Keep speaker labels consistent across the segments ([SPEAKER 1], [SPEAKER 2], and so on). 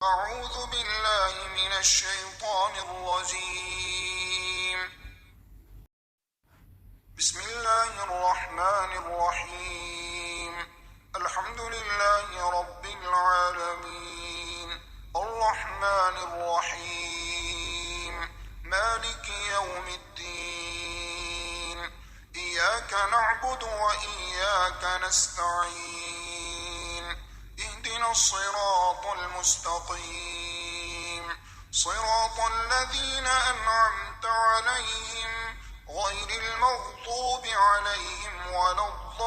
[SPEAKER 1] أعوذ بالله من الشيطان الرجيم. بسم الله الرحمن الرحيم. الحمد لله رب العالمين، الرحمن الرحيم، مالك يوم الدين. إياك نعبد وإياك نستعين. اهدنا الصراط المستقيم، صراط الذين أنعمت عليهم غير المغضوب عليهم ولا الضالين.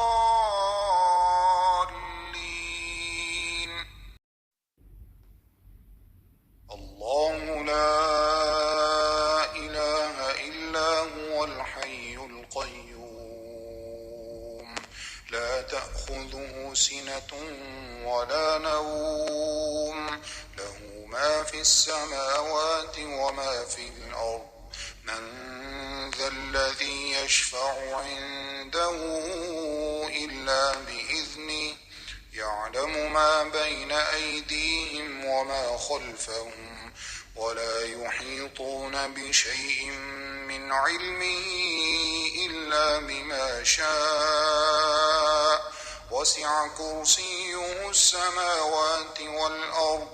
[SPEAKER 1] الله لا إله إلا هو الحي القيوم، لا تأخذه سنة ولا نوم، له ما في السماوات وما في الأرض. من ذا الذي يشفع عنده إلا بإذنه، يعلم ما بين أيديهم وما خلفهم، ولا يحيطون بشيء من علمه إلا بما شاء. وسع كرسيه السماوات والأرض،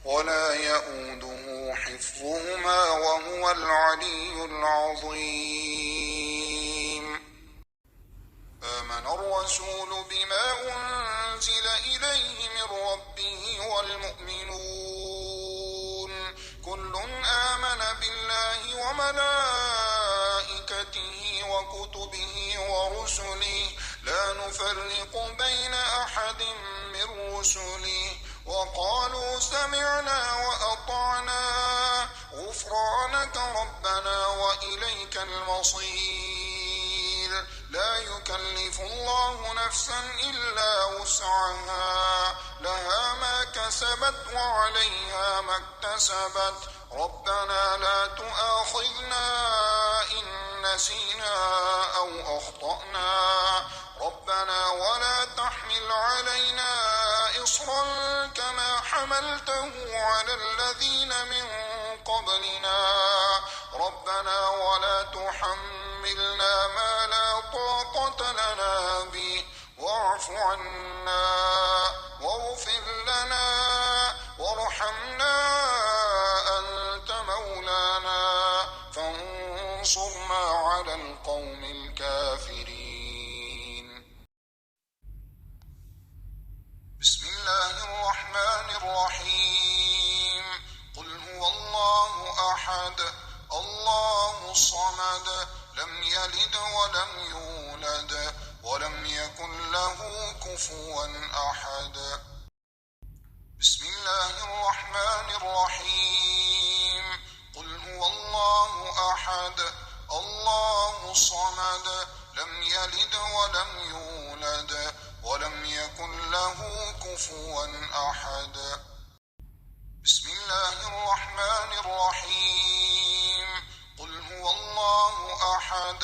[SPEAKER 1] ولا يئوده حفظهما وهو العلي العظيم. آمن الرسول بما أنزل إليه من ربه والمؤمنون كل آمن بالله وملائكته وكتبه ورسله، لا نفرق بين أحد من رسله، وقالوا سمعنا وأطعنا غفرانك ربنا وإليك المصير. لا يكلف الله نفسا إلا وسعها، لها ما كسبت وعليها ما اكتسبت. ربنا لا تؤاخذنا إن نسينا أو أخطأنا، ربنا ولا تحمل علينا إصرا كما حملته على الذين من قبلنا، ربنا ولا تحملنا ما لا طاقة لنا به، واعف عنا واغفر لنا وارحمنا، أنت مولانا فانصرنا على القوم الكافرين. بسم الله الرحمن الرحيم. قل هو الله أحد، الله الصمد، لم يلد ولم يولد ولم يكن له كفوا أحد. بسم الله الرحمن الرحيم. قل هو الله أحد، الله الصمد، لم يلد ولم يولد ولم يكن له كفوا أحد. بسم الله الرحمن الرحيم. قل هو الله أحد،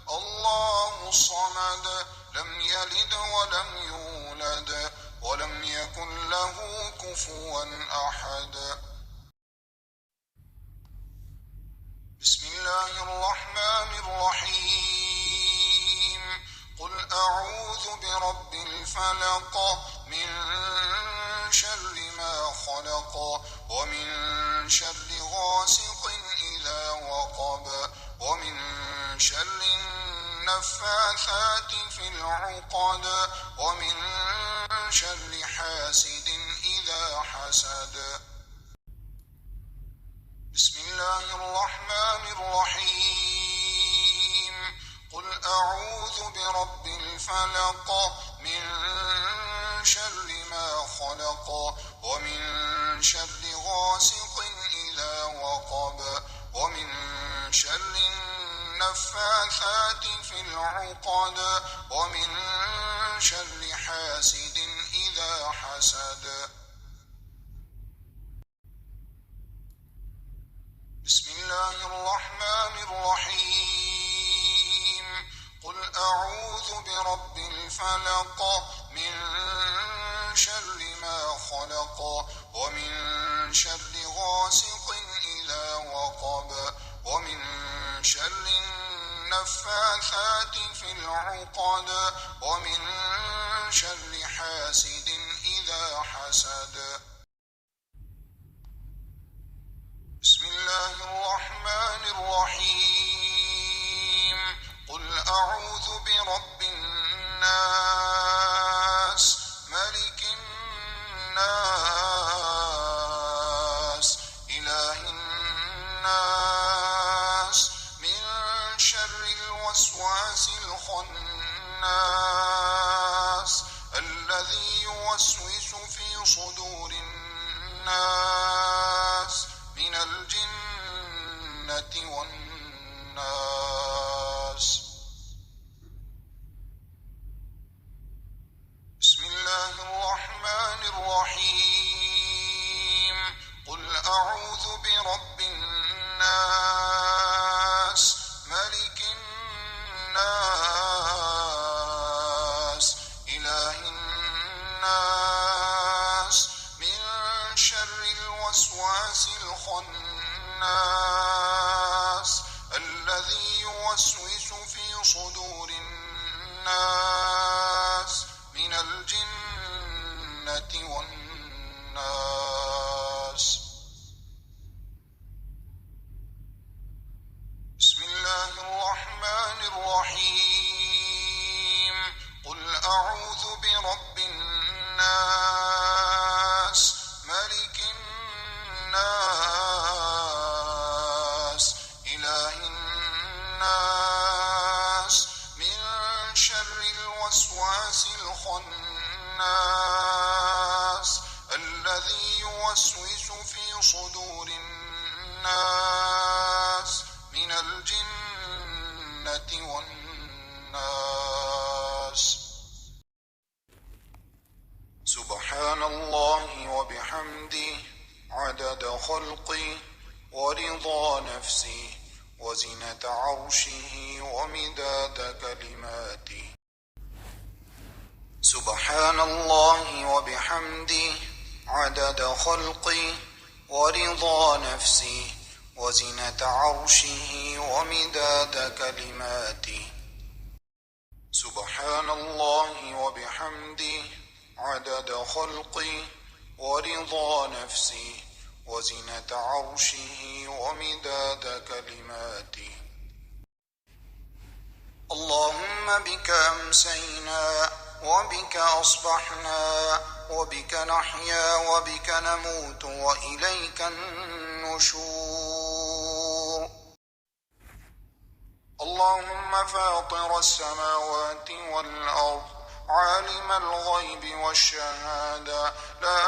[SPEAKER 1] الله الصمد، لم يلد ولم يولد ولم يكن له كفوا أحد. بسم الله الرحمن الرحيم. قل أعوذ برب الفلق، من شر ما خلق، ومن شر غاسق إذا وقب، ومن شر النفاثات في العقد، ومن شر حاسد إذا حسد. بسم الله الرحمن الرحيم. قل أعوذ برب الفلق، من شر ما خلق، ومن شر غاسق إذا وقب، ومن شر النفاثات في العقد، ومن شر حاسد إذا حسد. بسم الله الرحمن الرحيم. قل أعوذ برب الفلق، من شر ما خلق، ومن شر النفاثات في العقد ومن شر حاسد إذا حسد. بسم الله الرحمن الرحيم. قل أعوذ برب الناس ملك الناس إله الناس من شر الوسواس الخناس الذي يوسوس في صدور الناس من الجنة والناس. بسم الله الرحمن الرحيم. قل أعوذ برب الناس ملك الناس إله الناس من شر الوسواس الخناس الذي يوسوس في صدور الناس من الجنة والناس. بسم الله الرحمن الرحيم. قل أعوذ برب الناس ملك الناس إله الناس من شر الوسواس الخناس الذي يوسوس في صدور الناس من الجنة والناس. سبحان الله وبحمده عدد خلقه ورضا نفسه وزنة عرشه ومداد كلماته. سبحان الله وبحمده عدد خلقه ورضا نفسه وزنة عرشه ومداد كلماته. سبحان الله وبحمده عدد خلقه ورضا نفسه وزنة عرشه ومداد كلماته. اللهم بك أمسينا وبك أصبحنا وبك نحيا وبك نموت وإليك النشور. اللهم فاطر السماوات والأرض عالم الغيب والشهادة لا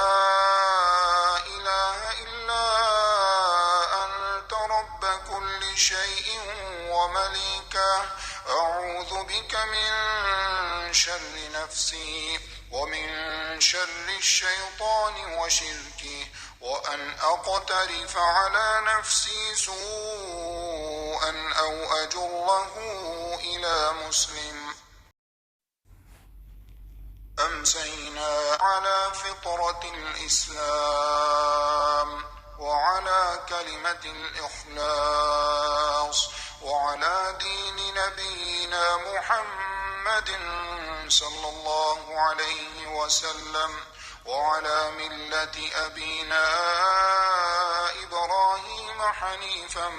[SPEAKER 1] إله إلا أنت رب كل شيء ومليكه أعوذ بك من شر نفسي ومن شر الشيطان وشركه وأن أقترف على نفسي سوءا أو أجره إلى مسلم. أمسينا على فطرة الإسلام وعلى كلمة الإخلاص وعلى دين نبينا محمد صلى الله عليه وسلم وعلى ملة أبينا إبراهيم حنيفا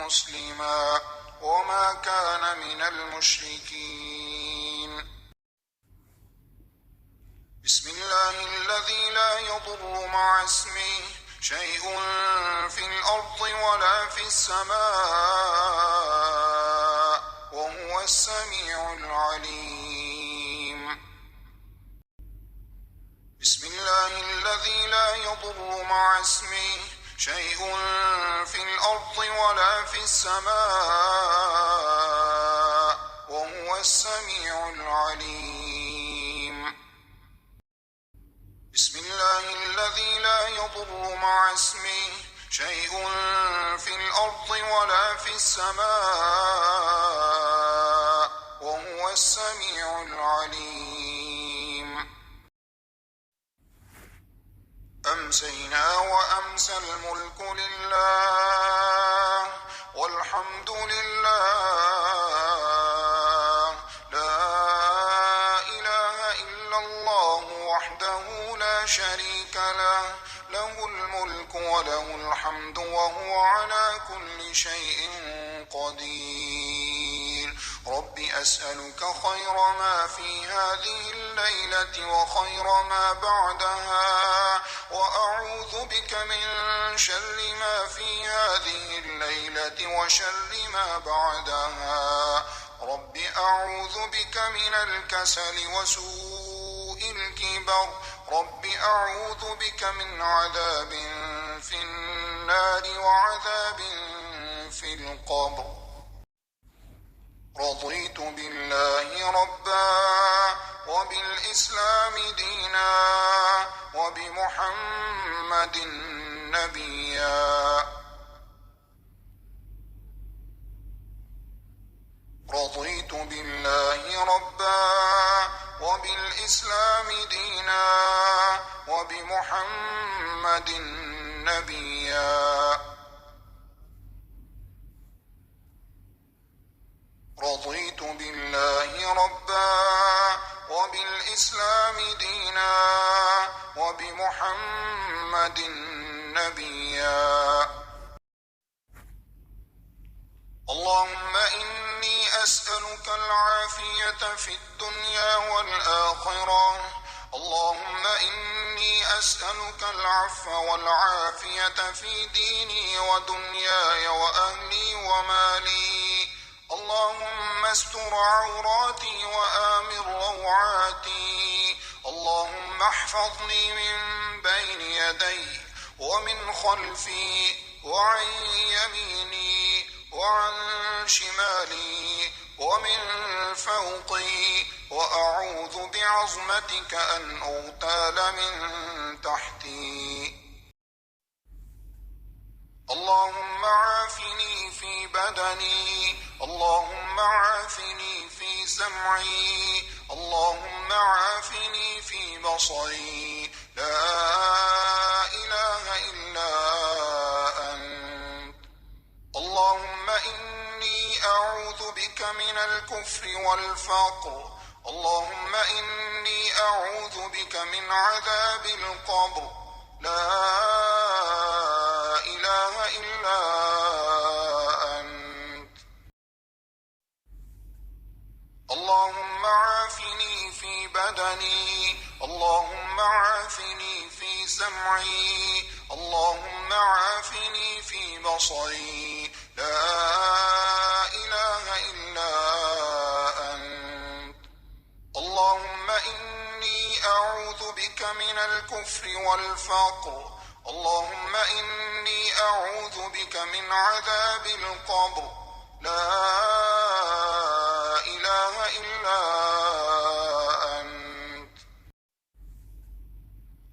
[SPEAKER 1] مسلما وما كان من المشركين. بسم الله الذي لا يضر مع اسمه شيء في الأرض ولا في السماء وهو السميع العليم. بسم الله الذي لا يضر مع اسمه شيء في الأرض ولا في السماء وهو السميع العليم. بسم الله الذي لا يضر مع اسمه شيء في الأرض ولا في السماء وهو السميع العليم. أمسينا وأمسى الملك لله والحمد لله وله الحمد وهو على كل شيء قدير. رب أسألك خير ما في هذه الليلة وخير ما بعدها، وأعوذ بك من شر ما في هذه الليلة وشر ما بعدها. رب أعوذ بك من الكسل وسوء الكبر. رب أعوذ بك من عذاب في النار وعذاب في القبر. رضيت بالله ربا وبالإسلام دينا وبمحمد نبيا. رضيت بالله ربا وبالإسلام دينا وبمحمد نبيا. رضيت بالله ربا وبالإسلام دينا وبمحمد نبيا. اللهم إني أسألك العافية في الدنيا والآخرة. اللهم إني أسألك العفو والعافية في ديني ودنياي وأهلي ومالي. اللهم استر عوراتي وآمن روعاتي. اللهم احفظني من بين يدي ومن خلفي وعن يميني وعن شمالي ومن فوقي، وأعوذ بعظمتك أن أغتال من تحتي. اللهم عافني في بدني. اللهم عافني في سمعي. اللهم عافني في بصري. لا إله إلا أنت. اللهم إني أعوذ بك من الكفر والفقر. اللهم إني أعوذ بك من عذاب القبر. لا إله إلا أنت. اللهم عافني في بدني. اللهم عافني في سمعي. اللهم عافني في بصري. لا إله إلا أنت. اللهم إني أعوذ بك من الكفر والفقر. اللهم إني أعوذ بك من عذاب القبر. لا إله إلا أنت.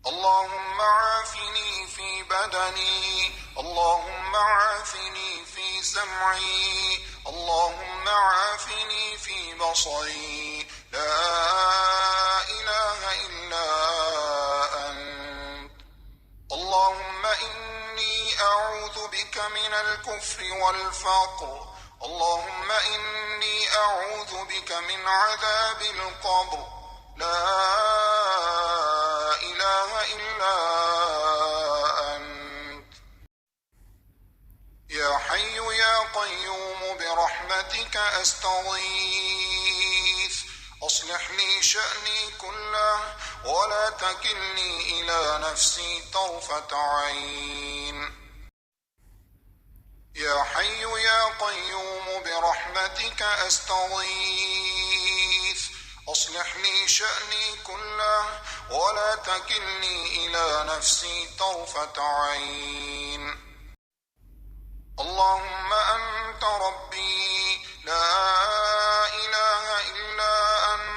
[SPEAKER 1] اللهم عافني في بدني. اللهم عافني في سمعي. اللهم عافني في بصري. لا إله إلا أنت. اللهم إني أعوذ بك من الكفر والفقر. اللهم إني أعوذ بك من عذاب القبر. لا إله إلا أنت. يا حي يا قيوم برحمتك أستغيث. أصلح لي شأني كله ولا تكلني إلى نفسي طرفة عين. يا حي يا قيوم برحمتك أستغيث. أصلح لي شأني كله ولا تكلني إلى نفسي طرفة عين. اللهم أنت ربي لا إله إلا أنت.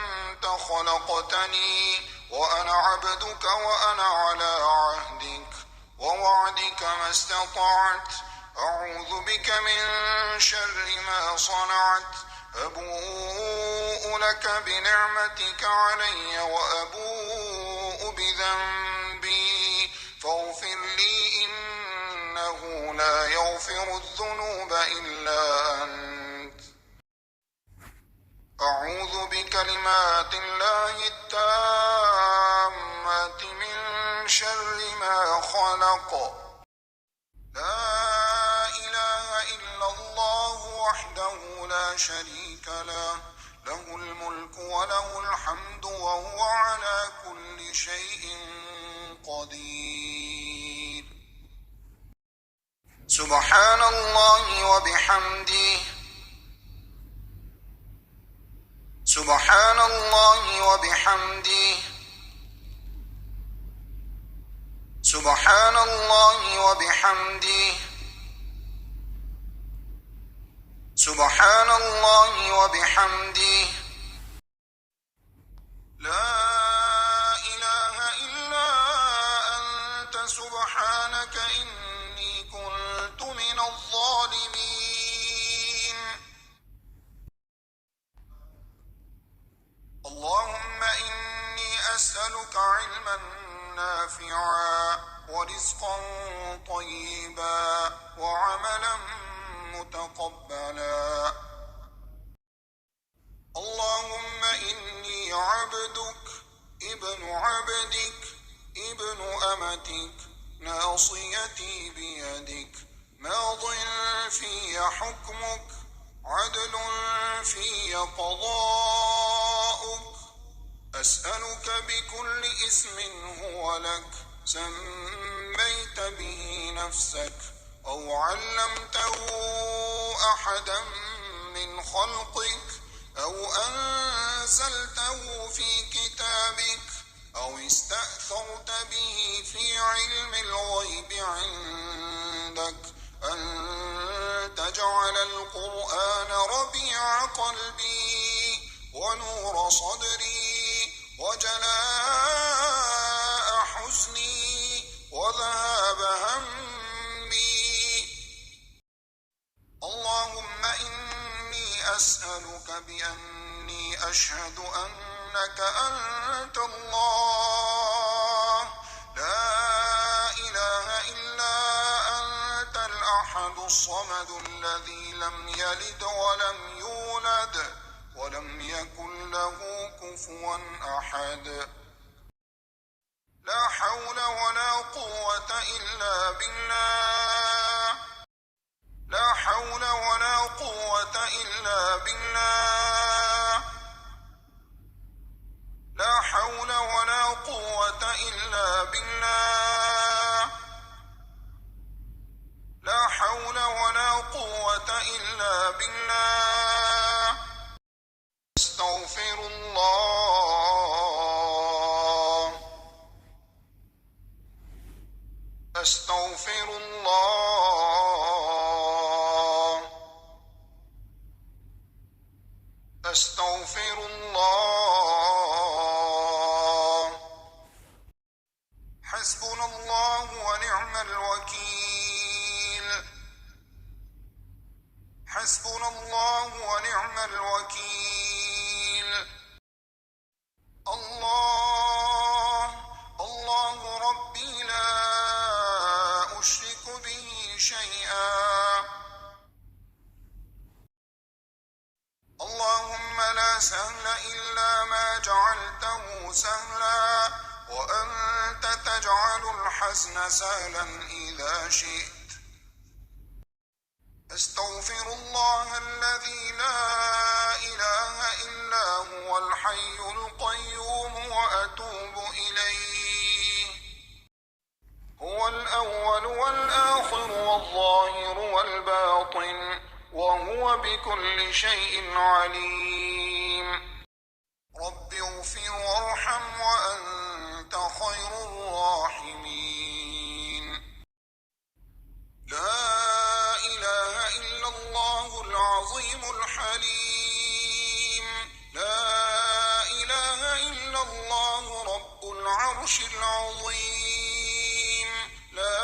[SPEAKER 1] خلقتني وأنا عبدك وأنا على عهدك ووعدك ما استطعت. أعوذ بك من شر ما صنعت. أبوء لك بنعمتك علي وأبوء بذنبي فاغفر لي إنه لا يغفر الذنوب إلا أنت. أعوذ بكلمات الله التامات من شر ما خلق. لا إله إلا الله وحده لا شريك له، له الملك وله الحمد وهو على كل شيء قدير. سبحان الله وبحمده، سبحان الله وبحمده، سبحان الله وبحمده، سبحان الله وبحمده. لا إله إلا أنت سبحانك إني كنت من الظالمين. اللهم إني أسألك علما نافعا ورزقا طيبا وعملا متقبلا. اللهم إني عبدك ابن عبدك ابن أمتك ناصيتي بيدك ماض في حكمك عدل في قضاؤك. أسألك بكل اسم هو لك سميت به نفسك أو علمته أحدا من خلقك أو أنزلته في كتابك أو استأثرت به في علم الغيب عندك أن تجعل القرآن ربيع قلبي ونور صدري وجلاء حزني وذهاب همي. اللهم إني أسألك بأني أشهد أنك أنت الله لا إله إلا أنت الأحد الصمد الذي لم يلد ولم يولد ولم يكن له كفوا أحد. لا حول ولا قوة إلا بالله، لا حول ولا قوة إلا بالله، لا حول ولا قوة إلا بالله، لا حول ولا قوة إلا بالله. أستغفر الله، أستغفر الله، أستغفر الله. حسبنا الله ونعم الوكيل، حسبنا الله ونعم الوكيل. الله الله ربي لا أشرك به شيئا. اللهم لا سهل إلا ما جعلته سهلا وأنت تجعل الحزن سهلا إذا شئت. أستغفر الله الذي لا إله إلا هو الحي القيوم وأتوب إليه. هو الأول والآخر والظاهر والباطن وهو بكل شيء عليم. رب اغفر وارحم وأنت خير الراحمين. لا إله إلا الله العظيم الحليم. لا إله إلا الله رب العرش العظيم. لا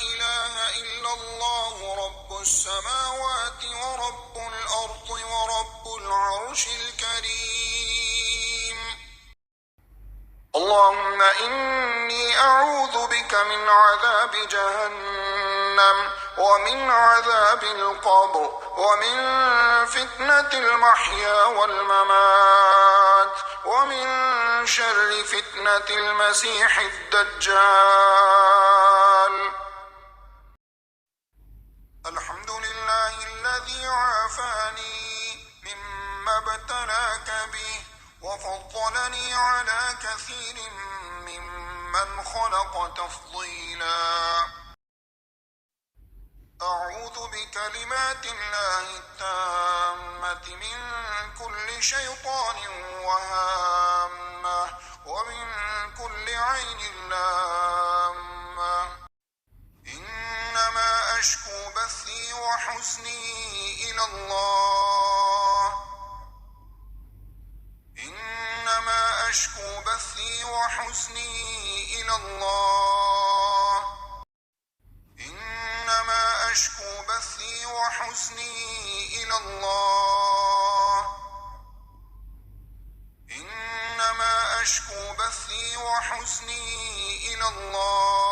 [SPEAKER 1] إله إلا الله رب السماوات ورب الأرض ورب العرش الكريم. اللهم إني أعوذ بك من عذاب جهنم ومن عذاب القبر ومن فتنة المحيا والممات ومن شر فتنة المسيح الدجال. الخلق تفضيلا. أعوذ بكلمات الله التامة من كل شيطان وهامة ومن كل عين لامة. إنما أشكو بثي وحزني إلى الله. إنما أشكو بثي وحزني إلى الله. إنما أشكو بثي وحزني إلى الله. إنما أشكو بثي وحزني إلى الله.